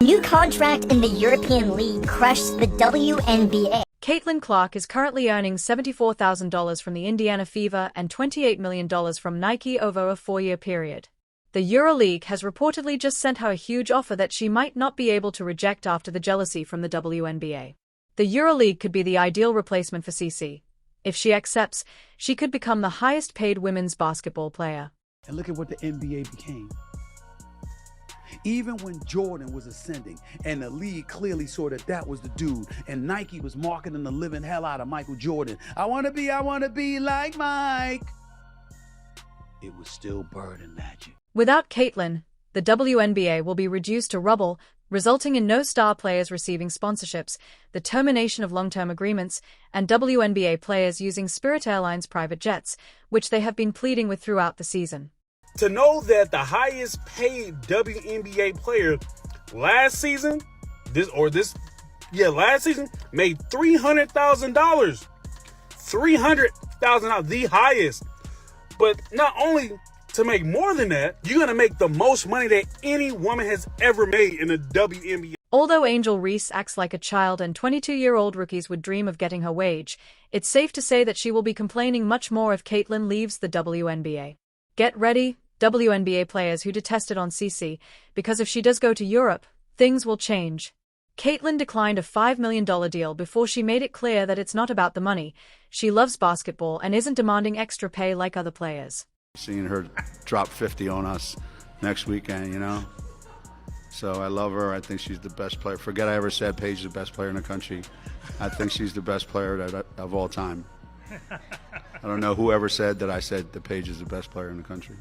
New contract in the European League crushed the WNBA. Caitlin Clark is currently earning $74,000 from the Indiana Fever and $28 million from Nike over a 4-year period. The EuroLeague has reportedly just sent her a huge offer that she might not be able to reject after the jealousy from the WNBA. The EuroLeague could be the ideal replacement for CC. If she accepts, she could become the highest-paid women's basketball player. And look at what the NBA became. Even when Jordan was ascending and the league clearly saw that was the dude, and Nike was marketing the living hell out of Michael Jordan. I wanna be like Mike. It was still Bird and Magic. Without Caitlin, the WNBA will be reduced to rubble, resulting in no star players receiving sponsorships, the termination of long-term agreements, and WNBA players using Spirit Airlines private jets, which they have been pleading with throughout the season. To know that the highest paid WNBA player last season made $300,000. $300,000, the highest. But not only to make more than that, you're going to make the most money that any woman has ever made in the WNBA. Although Angel Reese acts like a child and 22-year-old rookies would dream of getting her wage, it's safe to say that she will be complaining much more if Caitlin leaves the WNBA. Get ready, WNBA players who detested on CC, because if she does go to Europe, things will change. Caitlin declined a $5 million deal before she made it clear that it's not about the money. She loves basketball and isn't demanding extra pay like other players. Seeing her drop 50 on us next weekend, you know? So I love her. I think she's the best player. Forget I ever said Paige is the best player in the country. I think she's the best player of all time. I don't know whoever said that I said that Paige is the best player in the country.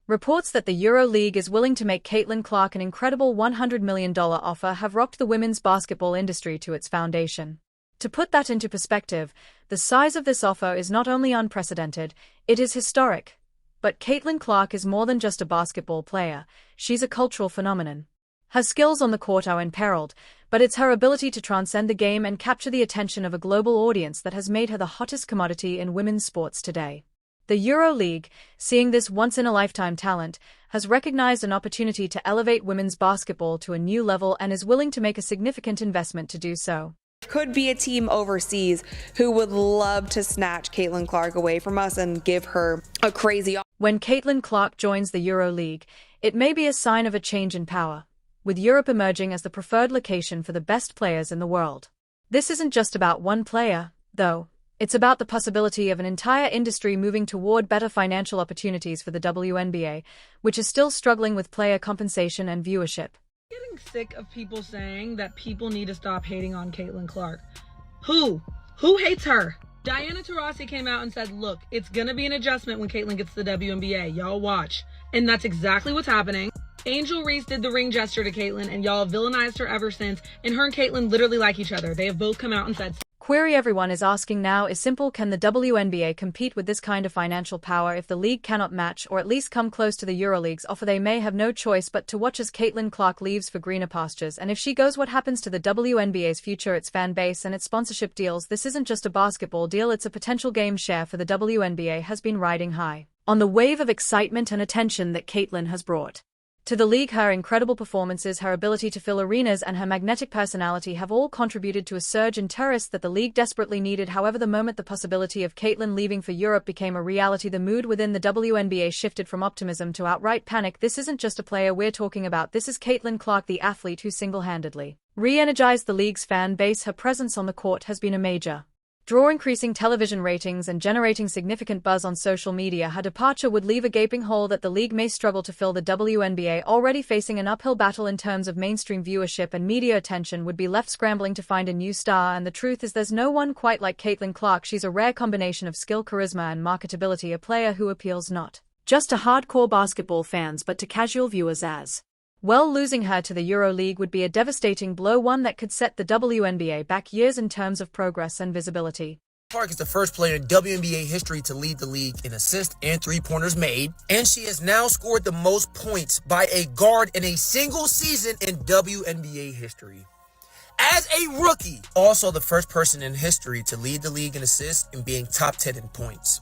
Reports that the EuroLeague is willing to make Caitlin Clark an incredible $100 million offer have rocked the women's basketball industry to its foundation. To put that into perspective, the size of this offer is not only unprecedented, it is historic. But Caitlin Clark is more than just a basketball player, she's a cultural phenomenon. Her skills on the court are imperiled, but it's her ability to transcend the game and capture the attention of a global audience that has made her the hottest commodity in women's sports today. The EuroLeague, seeing this once-in-a-lifetime talent, has recognized an opportunity to elevate women's basketball to a new level and is willing to make a significant investment to do so. Could be a team overseas who would love to snatch Caitlin Clark away from us and give her a crazy offer. When Caitlin Clark joins the EuroLeague, it may be a sign of a change in power, with Europe emerging as the preferred location for the best players in the world. This isn't just about one player, though. It's about the possibility of an entire industry moving toward better financial opportunities for the WNBA, which is still struggling with player compensation and viewership. Getting sick of people saying that people need to stop hating on Caitlin Clark. Who hates her? Diana Taurasi came out and said, look, it's gonna be an adjustment when Caitlin gets to the WNBA. Y'all watch. And that's exactly what's happening. Angel Reese did the ring gesture to Caitlin, and y'all have villainized her ever since, and her and Caitlin literally like each other. They have both come out and said. Query everyone is asking now is simple: can the WNBA compete with this kind of financial power? If the league cannot match or at least come close to the EuroLeague's offer, they may have no choice but to watch as Caitlin Clark leaves for greener pastures. And if she goes, what happens to the WNBA's future, its fan base and its sponsorship deals? This isn't just a basketball deal, it's a potential game share for the WNBA has been riding high on the wave of excitement and attention that Caitlin has brought to the league. Her incredible performances, her ability to fill arenas, and her magnetic personality have all contributed to a surge in tourists that the league desperately needed. However, the moment the possibility of Caitlin leaving for Europe became a reality, the mood within the WNBA shifted from optimism to outright panic. This isn't just a player we're talking about, this is Caitlin Clark, the athlete who single-handedly re-energized the league's fan base. Her presence on the court has been a major draw, increasing television ratings and generating significant buzz on social media. Her departure would leave a gaping hole that the league may struggle to fill. The WNBA, already facing an uphill battle in terms of mainstream viewership and media attention, would be left scrambling to find a new star. And the truth is, there's no one quite like Caitlin Clark. She's a rare combination of skill, charisma and marketability, a player who appeals not just to hardcore basketball fans but to casual viewers as well. Losing her to the EuroLeague would be a devastating blow, one that could set the WNBA back years in terms of progress and visibility. Clark is the first player in WNBA history to lead the league in assists and three-pointers made, and she has now scored the most points by a guard in a single season in WNBA history. As a rookie, also the first person in history to lead the league in assists and being top 10 in points.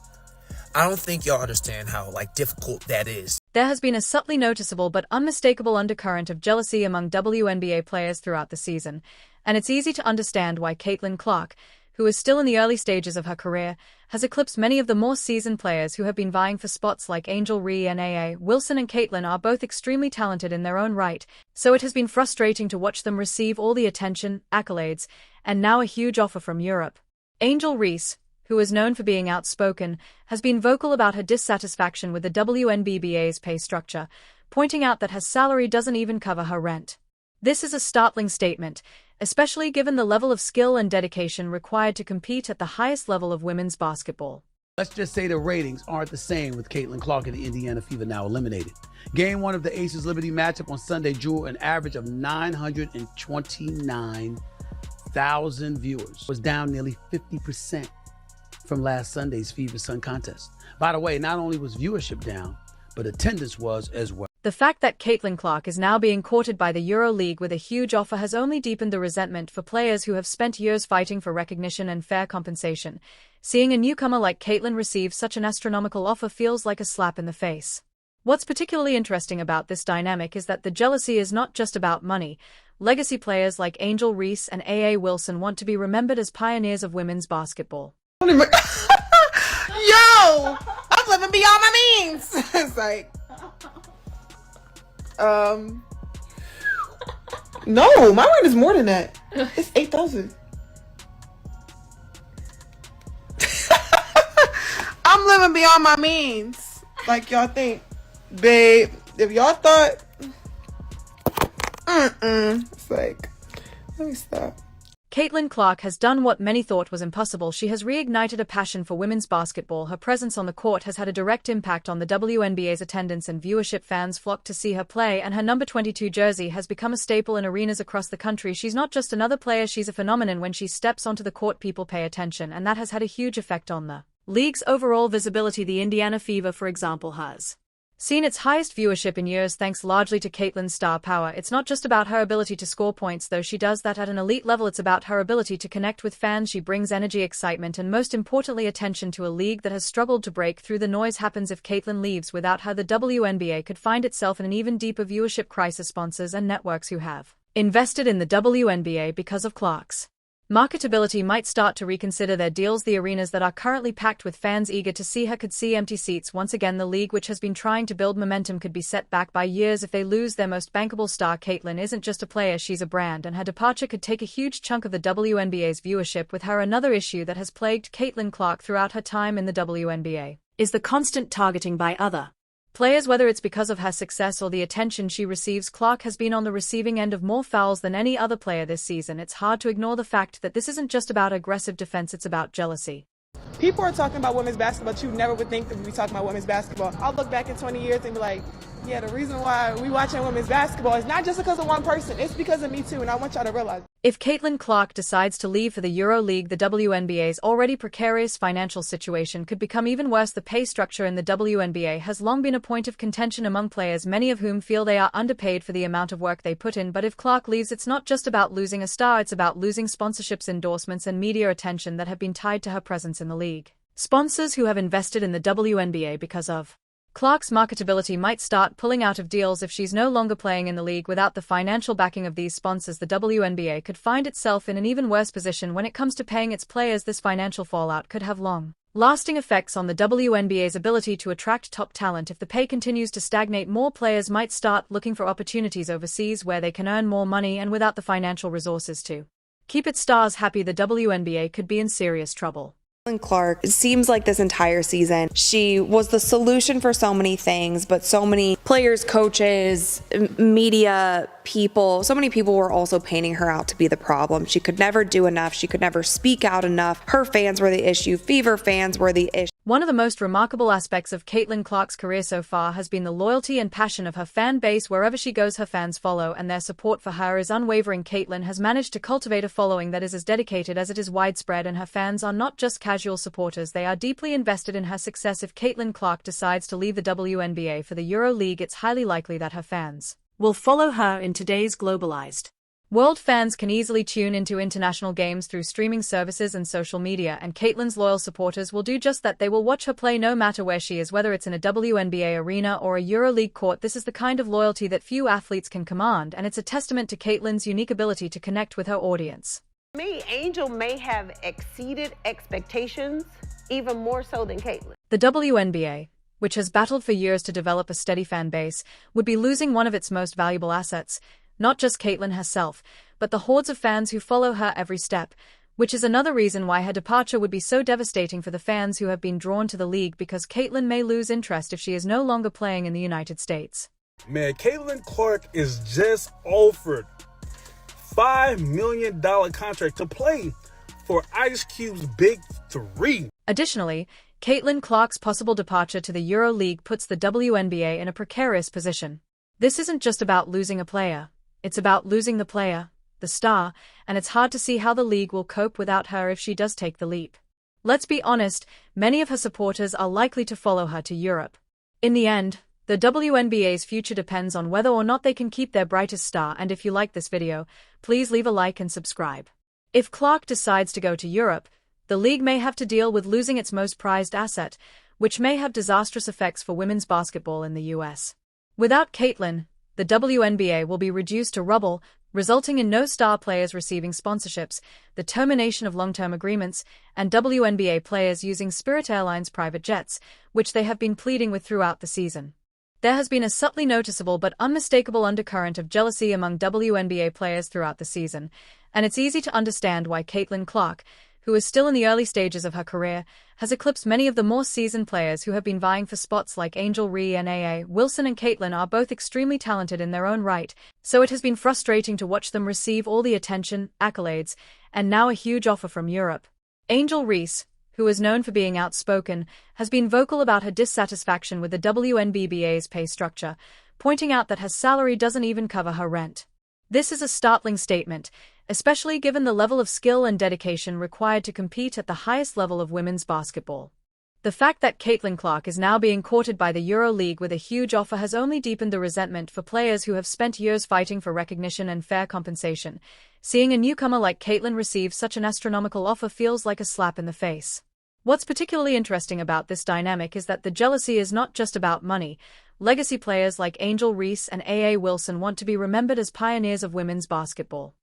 I don't think y'all understand how difficult that is. There has been a subtly noticeable but unmistakable undercurrent of jealousy among WNBA players throughout the season, and it's easy to understand why Caitlin Clark, who is still in the early stages of her career, has eclipsed many of the more seasoned players who have been vying for spots like Angel Reese and A.A. Wilson. And Caitlin are both extremely talented in their own right, so it has been frustrating to watch them receive all the attention, accolades, and now a huge offer from Europe. Angel Reese, who is known for being outspoken, has been vocal about her dissatisfaction with the WNBA's pay structure, pointing out that her salary doesn't even cover her rent. This is a startling statement, especially given the level of skill and dedication required to compete at the highest level of women's basketball. Let's just say the ratings aren't the same with Caitlin Clark and the Indiana Fever now eliminated. Game 1 of the Aces Liberty matchup on Sunday drew an average of 929,000 viewers. Was down nearly 50% from last Sunday's Fever Sun contest. By the way, not only was viewership down, but attendance was as well. The fact that Caitlin Clark is now being courted by the EuroLeague with a huge offer has only deepened the resentment for players who have spent years fighting for recognition and fair compensation. Seeing a newcomer like Caitlin receive such an astronomical offer feels like a slap in the face. What's particularly interesting about this dynamic is that the jealousy is not just about money. Legacy players like Angel Reese and A.A. Wilson want to be remembered as pioneers of women's basketball. Yo, I'm living beyond my means. It's like, no, my rent is more than that. It's 8,000. I'm living beyond my means. Like y'all think, babe. If y'all thought, it's like, let me stop. Caitlin Clark has done what many thought was impossible. She has reignited a passion for women's basketball. Her presence on the court has had a direct impact on the WNBA's attendance and viewership. Fans flock to see her play, and her number 22 jersey has become a staple in arenas across the country. She's not just another player, she's a phenomenon. When she steps onto the court, people pay attention, and that has had a huge effect on the league's overall visibility. The Indiana Fever, for example, has seen its highest viewership in years thanks largely to Caitlin's star power. It's not just about her ability to score points, though she does that at an elite level. It's about her ability to connect with fans. She brings energy, excitement, and most importantly attention to a league that has struggled to break through. The noise happens if Caitlin leaves. Without her, the WNBA could find itself in an even deeper viewership crisis. Sponsors and networks who have invested in the WNBA because of Clark's marketability might start to reconsider their deals. The arenas that are currently packed with fans eager to see her could see empty seats once again. The league, which has been trying to build momentum, could be set back by years if they lose their most bankable star. Caitlin isn't just a player, she's a brand, and her departure could take a huge chunk of the WNBA's viewership with her. Another issue that has plagued Caitlin Clark throughout her time in the WNBA is the constant targeting by other players. Whether it's because of her success or the attention she receives, Clark has been on the receiving end of more fouls than any other player this season. It's hard to ignore the fact that this isn't just about aggressive defense, it's about jealousy. People are talking about women's basketball, but you never would think that we'd be talking about women's basketball. I'll look back in 20 years and be like, yeah, the reason why we watching women's basketball is not just because of one person, it's because of me too, and I want y'all to realize. If Caitlin Clark decides to leave for the EuroLeague, the WNBA's already precarious financial situation could become even worse. The pay structure in the WNBA has long been a point of contention among players, many of whom feel they are underpaid for the amount of work they put in. But if Clark leaves, it's not just about losing a star, it's about losing sponsorships, endorsements, and media attention that have been tied to her presence in the league. Sponsors who have invested in the WNBA because of Clark's marketability might start pulling out of deals if she's no longer playing in the league. Without the financial backing of these sponsors, the WNBA could find itself in an even worse position when it comes to paying its players. This financial fallout could have long-lasting effects on the WNBA's ability to attract top talent. If the pay continues to stagnate, more players might start looking for opportunities overseas where they can earn more money, and without the financial resources to keep its stars happy, the WNBA could be in serious trouble. Clark, it seems like this entire season, she was the solution for so many things, but so many players, coaches, media people, so many people were also painting her out to be the problem. She could never do enough. She could never speak out enough. Her fans were the issue. Fever fans were the issue. One of the most remarkable aspects of Caitlin Clark's career so far has been the loyalty and passion of her fan base. Wherever she goes, her fans follow, and their support for her is unwavering. Caitlin has managed to cultivate a following that is as dedicated as it is widespread, and her fans are not just casual supporters, they are deeply invested in her success. If Caitlin Clark decides to leave the WNBA for the EuroLeague, it's highly likely that her fans will follow her in today's globalized World fans can easily tune into international games through streaming services and social media, and Caitlyn's loyal supporters will do just that. They will watch her play no matter where she is, whether it's in a WNBA arena or a EuroLeague court. This is the kind of loyalty that few athletes can command, and it's a testament to Caitlyn's unique ability to connect with her audience. For me, Angel may have exceeded expectations, even more so than Caitlyn. The WNBA, which has battled for years to develop a steady fan base, would be losing one of its most valuable assets. Not just Caitlyn herself, but the hordes of fans who follow her every step, which is another reason why her departure would be so devastating for the fans who have been drawn to the league, because Caitlyn may lose interest if she is no longer playing in the United States. Man, Caitlin Clark is just offered $5 million contract to play for Ice Cube's Big Three. Additionally, Caitlin Clark's possible departure to the EuroLeague puts the WNBA in a precarious position. This isn't just about losing a player. It's about losing the player, the star, and it's hard to see how the league will cope without her if she does take the leap. Let's be honest, many of her supporters are likely to follow her to Europe. In the end, the WNBA's future depends on whether or not they can keep their brightest star, and if you like this video, please leave a like and subscribe. If Clark decides to go to Europe, the league may have to deal with losing its most prized asset, which may have disastrous effects for women's basketball in the US. Without Caitlyn, the WNBA will be reduced to rubble, resulting in no star players receiving sponsorships, the termination of long-term agreements, and WNBA players using Spirit Airlines private jets, which they have been pleading with throughout the season. There has been a subtly noticeable but unmistakable undercurrent of jealousy among WNBA players throughout the season, and it's easy to understand why Caitlin Clark, who is still in the early stages of her career, has eclipsed many of the more seasoned players who have been vying for spots like Angel Reese and A.A. Wilson. And Caitlyn are both extremely talented in their own right, so it has been frustrating to watch them receive all the attention, accolades, and now a huge offer from Europe. Angel Reese, who is known for being outspoken, has been vocal about her dissatisfaction with the WNBA's pay structure, pointing out that her salary doesn't even cover her rent. This is a startling statement, especially given the level of skill and dedication required to compete at the highest level of women's basketball. The fact that Caitlin Clark is now being courted by the EuroLeague with a huge offer has only deepened the resentment for players who have spent years fighting for recognition and fair compensation. Seeing a newcomer like Caitlin receive such an astronomical offer feels like a slap in the face. What's particularly interesting about this dynamic is that the jealousy is not just about money. Legacy players like Angel Reese and A.A. Wilson want to be remembered as pioneers of women's basketball.